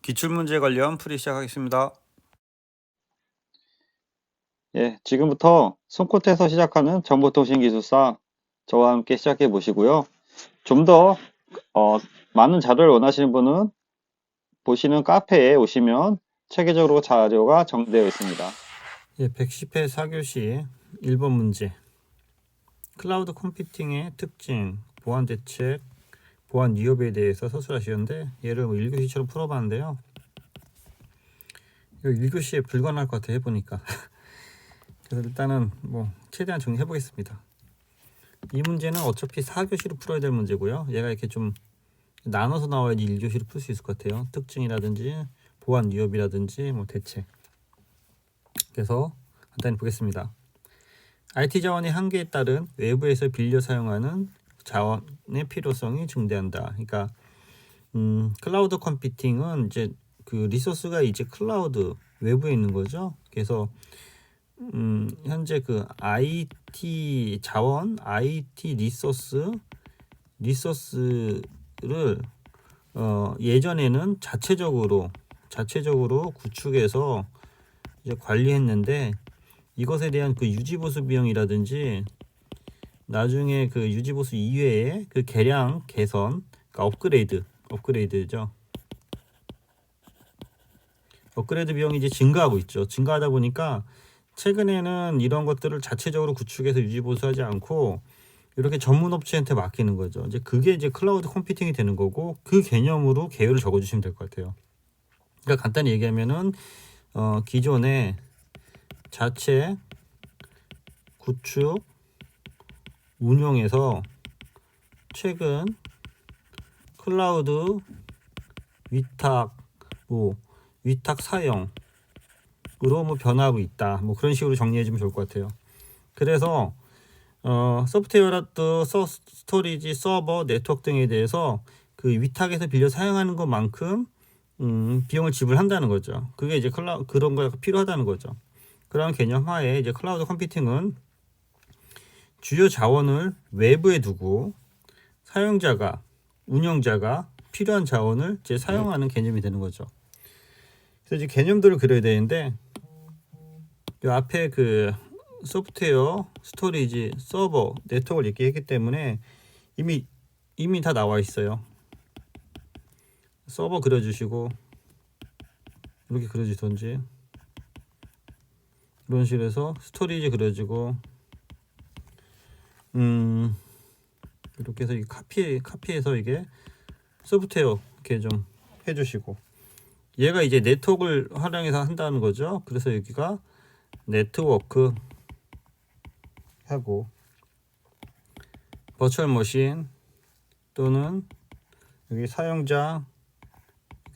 기출문제 관련 풀이 시작하겠습니다. 예, 지금부터 손끝에서 시작하는 정보통신기술사 저와 함께 시작해 보시고요. 좀 더 많은 자료를 원하시는 분은 보시는 카페에 오시면 체계적으로 자료가 정리되어 있습니다. 예, 110회 4교시 1번 문제. 클라우드 컴퓨팅의 특징, 보안 대책, 보안 위협에 대해서 서술하시는데 얘를 1교시처럼 풀어봤는데요. 이거 1교시에 불가능할 것 같아 해보니까. 그래서 일단은 최대한 정리해 보겠습니다. 이 문제는 어차피 4교시로 풀어야 될 문제고요. 얘가 이렇게 좀 나눠서 나와야지 1교시로 풀 수 있을 것 같아요. 특징이라든지 보안 위협이라든지 대책. 그래서 간단히 보겠습니다. IT 자원의 한계에 따른 외부에서 빌려 사용하는 자원의 필요성이 증대한다. 그러니까 클라우드 컴퓨팅은 이제 그 리소스가 이제 클라우드 외부에 있는 거죠. 그래서 현재 그 IT 자원, IT 리소스를 예전에는 자체적으로 구축해서 이제 관리했는데 이것에 대한 그 유지보수 비용이라든지 나중에 그 유지보수 이외에 그 개량 개선, 그러니까 업그레이드죠. 업그레이드 비용이 이제 증가하고 있죠. 증가하다 보니까 최근에는 이런 것들을 자체적으로 구축해서 유지보수하지 않고 이렇게 전문 업체한테 맡기는 거죠. 이제 그게 이제 클라우드 컴퓨팅이 되는 거고 그 개념으로 개요를 적어주시면 될 것 같아요. 그러니까 간단히 얘기하면은 기존에 자체 구축 운용에서 최근 클라우드 위탁 사용으로 변하고 있다. 그런 식으로 정리해주면 좋을 것 같아요. 그래서 소프트웨어라도 스토리지, 서버, 네트워크 등에 대해서 그 위탁에서 빌려 사용하는 것만큼 비용을 지불한다는 거죠. 그게 이제 그런 거가 필요하다는 거죠. 그런 개념 하에 이제 클라우드 컴퓨팅은 주요 자원을 외부에 두고 사용자가, 운영자가 필요한 자원을 이제 사용하는 개념이 되는 거죠. 그래서 이제 개념들을 그려야 되는데 이 앞에 그 소프트웨어, 스토리지, 서버, 네트워크를 얘기했기 때문에 이미 다 나와 있어요. 서버 그려주시고 이렇게 그려주던지 이런 식으로 해서 스토리지 그려주고 이렇게 해서 카피해서 이게 소프트웨어 이렇게 좀 해주시고 얘가 이제 네트워크를 활용해서 한다는 거죠. 그래서 여기가 네트워크 하고 버추얼 머신 또는 여기 사용자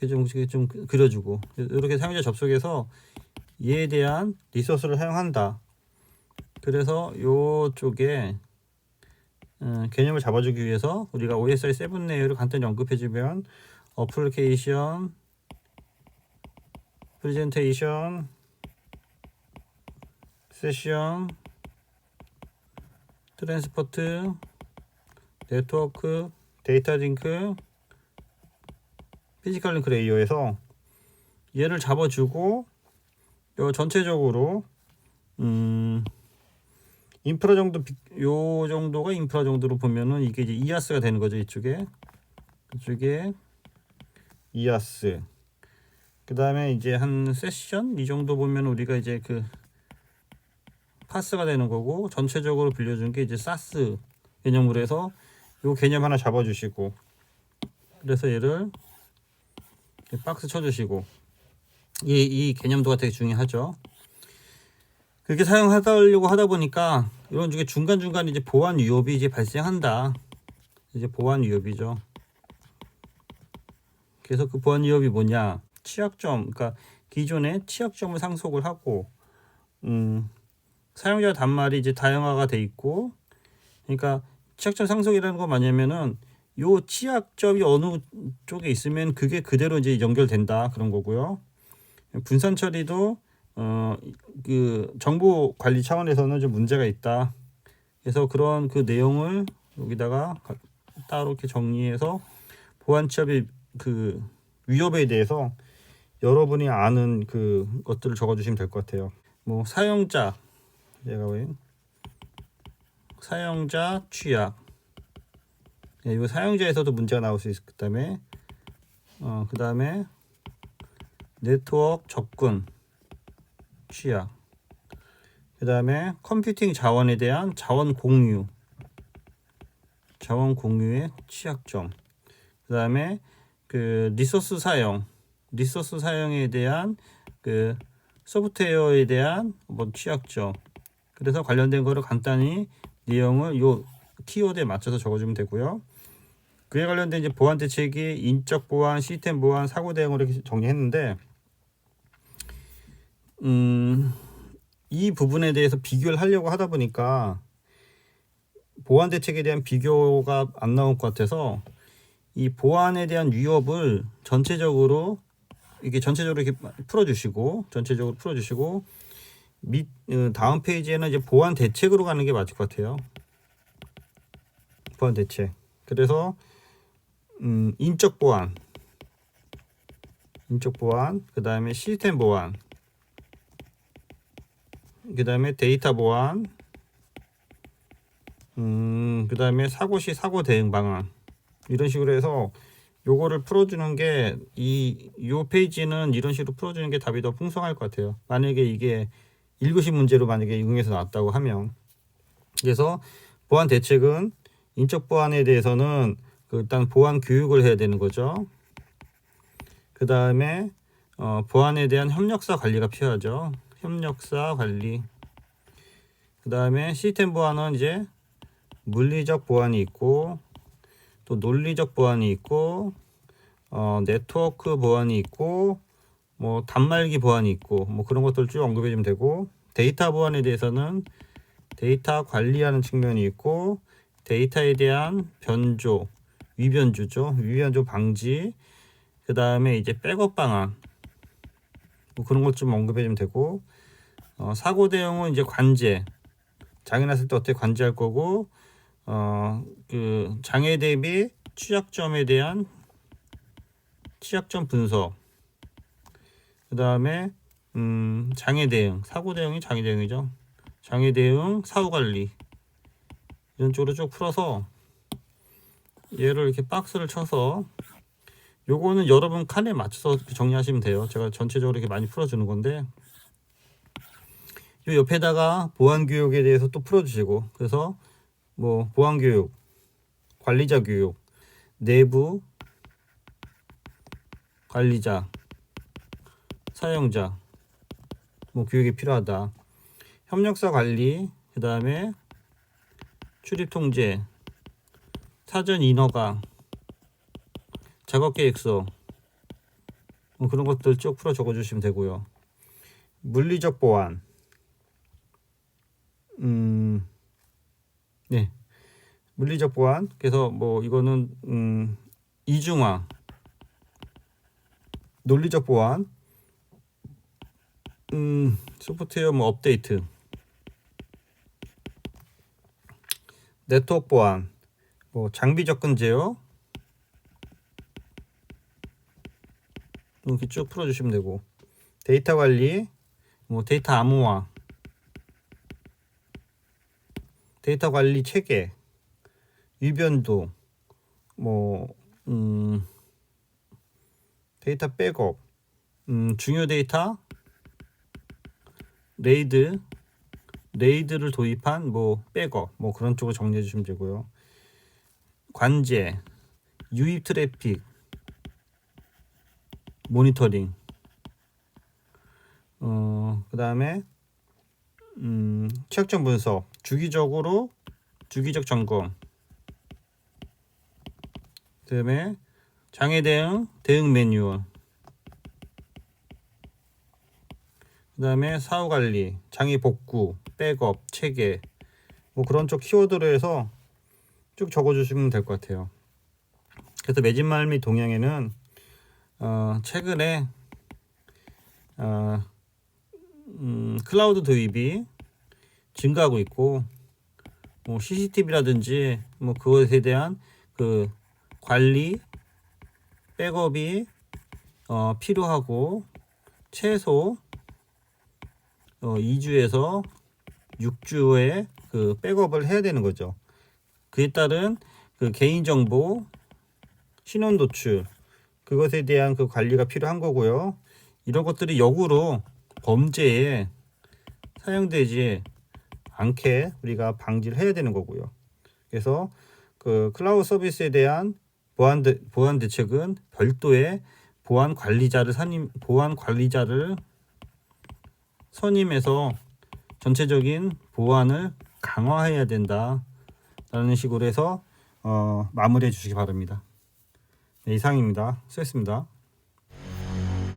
이렇게 좀 그려주고 이렇게 사용자 접속해서 얘에 대한 리소스를 사용한다. 그래서 요쪽에 개념을 잡아주기 위해서 우리가 OSI 7 레이어를 간단히 언급해주면 어플리케이션, 프레젠테이션, 세션, 트랜스포트, 네트워크, 데이터 링크, 피지컬 링크 레이어에서 얘를 잡아주고 요 전체적으로 인프라 정도 요 정도가 인프라 정도로 보면은 이게 이제 이아스가 되는 거죠. 이쪽에 이아스. 그 다음에 이제 한 세션 이 정도 보면 우리가 이제 그 파스가 되는 거고 전체적으로 빌려준 게 이제 사스 개념으로 해서 요 개념 하나 잡아주시고 그래서 얘를 박스 쳐주시고 이 개념도가 되게 중요하죠. 그렇게 사용하려고 하다 보니까 이런 중에 중간중간 이제 보안 위협이 이제 발생한다. 이제 보안 위협이죠. 그래서 그 보안 위협이 뭐냐? 취약점, 그러니까 기존의 취약점을 상속을 하고, 사용자 단말이 이제 다양화가 돼 있고, 그러니까 취약점 상속이라는 건 뭐냐면은 요 취약점이 어느 쪽에 있으면 그게 그대로 이제 연결된다 그런 거고요. 분산 처리도 그 정보 관리 차원에서는 좀 문제가 있다. 그래서 그런 그 내용을 여기다가 따로 이렇게 정리해서 보안 취업의 그 위협에 대해서 여러분이 아는 그 것들을 적어주시면 될 것 같아요. 뭐 사용자, 제가 왜 사용자 취약, 이거 사용자에서도 문제가 나올 수 있을 그다음에 그다음에 네트워크 접근 취약, 그다음에 컴퓨팅 자원에 대한 자원 공유의 취약점, 그다음에 그 리소스 사용에 대한 그 소프트웨어에 대한 뭐 취약점. 그래서 관련된 거를 간단히 내용을 요 키워드에 맞춰서 적어주면 되고요. 그에 관련된 이제 보안 대책이 인적 보안, 시스템 보안, 사고 대응으로 이렇게 정리했는데, 이 부분에 대해서 비교를 하려고 하다 보니까 보안 대책에 대한 비교가 안 나올 것 같아서 이 보안에 대한 위협을 전체적으로 이렇게 풀어주시고 다음 페이지에는 이제 보안 대책으로 가는 게 맞을 것 같아요. 보안 대책. 그래서 인적 보안, 그 다음에 시스템 보안, 그 다음에 데이터 보안, 그 다음에 사고 시 사고 대응 방안, 이런 식으로 해서 요거를 풀어주는 게 요 페이지는 이런 식으로 풀어주는 게 답이 더 풍성할 것 같아요. 만약에 이게 1교시 문제로 만약에 응에서 나왔다고 하면. 그래서 보안 대책은 인적 보안에 대해서는 일단 보안 교육을 해야 되는 거죠. 그 다음에 보안에 대한 협력사 관리가 필요하죠. 협력사 관리. 그 다음에 시스템 보안은 이제 물리적 보안이 있고, 또 논리적 보안이 있고, 네트워크 보안이 있고, 뭐 단말기 보안이 있고, 뭐 그런 것들 쭉 언급해 주면 되고, 데이터 보안에 대해서는 데이터 관리하는 측면이 있고, 데이터에 대한 변조, 위변조 방지, 그 다음에 이제 백업 방안, 뭐 그런 것 좀 언급해 주면 되고, 사고 대응은 이제 관제, 장애 났을 때 어떻게 관제할 거고, 그 장애 대비 취약점에 대한 취약점 분석, 그 다음에 장애 대응, 사고 대응이 장애 대응이죠. 장애 대응, 사후 관리, 이런 쪽으로 쭉 풀어서 얘를 이렇게 박스를 쳐서, 요거는 여러분 칸에 맞춰서 정리하시면 돼요. 제가 전체적으로 이렇게 많이 풀어주는 건데, 요 옆에다가 보안 교육에 대해서 또 풀어주시고, 그래서 뭐 보안 교육, 관리자 교육, 내부 관리자, 사용자 뭐 교육이 필요하다. 협력사 관리, 그 다음에 출입 통제, 사전 인허가, 작업 계획서, 뭐 그런 것들 쭉 풀어 적어 주시면 되고요. 물리적 보안, 네, 물리적 보안. 그래서 뭐 이거는 이중화, 논리적 보안, 소프트웨어 뭐 업데이트, 네트워크 보안, 뭐 장비 접근 제어, 이렇게 쭉 풀어주시면 되고, 데이터 관리, 뭐 데이터 암호화, 데이터 관리 체계, 위변도, 뭐 데이터 백업, 중요 데이터, 레이드를 도입한 뭐 백업, 뭐 그런 쪽으로 정리해 주시면 되고요. 관제, 유입 트래픽, 모니터링, 그 다음에 취약점 분석, 주기적 점검, 그 다음에 장애 대응 매뉴얼, 그 다음에 사후 관리, 장애 복구, 백업, 체계, 뭐 그런 쪽 키워드로 해서 쭉 적어주시면 될 것 같아요. 그래서 매진말 및 동향에는 최근에 클라우드 도입이 증가하고 있고, 뭐 CCTV라든지 뭐 그것에 대한 그 관리, 백업이 필요하고 최소 2주에서 6주의 그 백업을 해야 되는 거죠. 그에 따른 그 개인정보, 신원 도출, 그것에 대한 그 관리가 필요한 거고요. 이런 것들이 역으로 범죄에 사용되지 않게 우리가 방지를 해야 되는 거고요. 그래서 그 클라우드 서비스에 대한 보안 대책은 별도의 보안 관리자를 선임해서 전체적인 보안을 강화해야 된다라는 식으로 해서 마무리해 주시기 바랍니다. 네, 이상입니다. 수고했습니다.